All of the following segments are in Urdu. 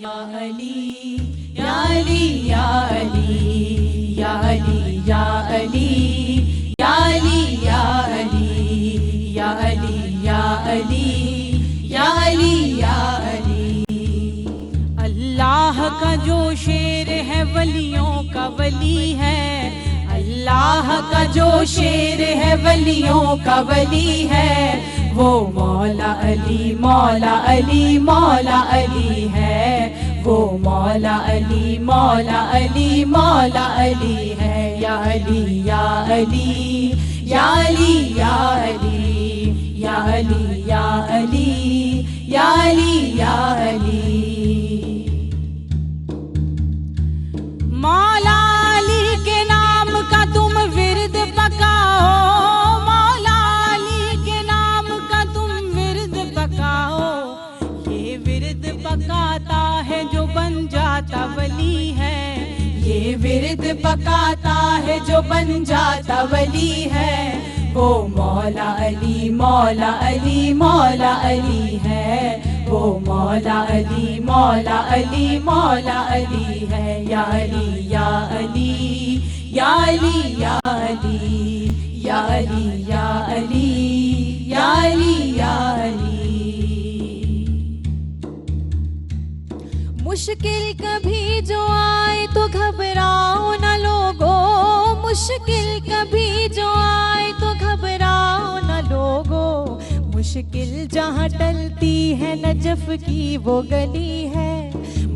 علی یا علی یا علی یا علی یا علی یا علی یا علی یا علی یا علی یا علی یا علی. اللہ کا جو شیر ہے ولیوں کا ولی ہے، اللہ کا جو شیر ہے ولیوں کا ولی ہے، وہ مولا علی مولا علی مولا علی ہے، وہ مولا علی مولا علی مولا علی ہے. یا علی یا علی یا علی یا علی یا علی یا علی یا علی یا علی. مولا علی کے نام کا تم ورد پکاؤ، مولا علی کے نام کا تم ورد پکاؤ. یہ ورد پکاتا ہے جو بن جاتا ولی ہے، یہ ورد پکاتا ہے جو بن جاتا ولی ہے، وہ مولا علی مولا علی مولا علی ہے، وہ مولا علی مولا علی مولا علی ہے. یا علی یا علی یا علی یا علی یا علی یا علی یا علی یا علی. مشکل کبھی جو آئے تو گھبراؤ نہ لوگو، مشکل کبھی جو آئے تو گھبراؤ نہ لوگو. مشکل جہاں ٹلتی ہے نجف کی وہ گلی ہے،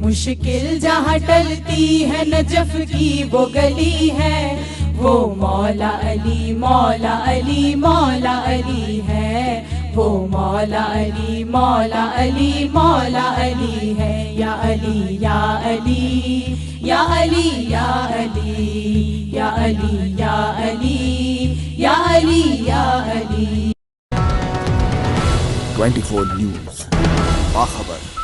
مشکل جہاں ٹلتی ہے نجف کی وہ گلی ہے، وہ مولا علی مولا علی مولا علی ہے، وہ مولا علی مولا علی مولا علی ہے. یا علی یا علی یا علی یا علی یا علی یا علی یا علی یا علی. 24 نیوز باخبر.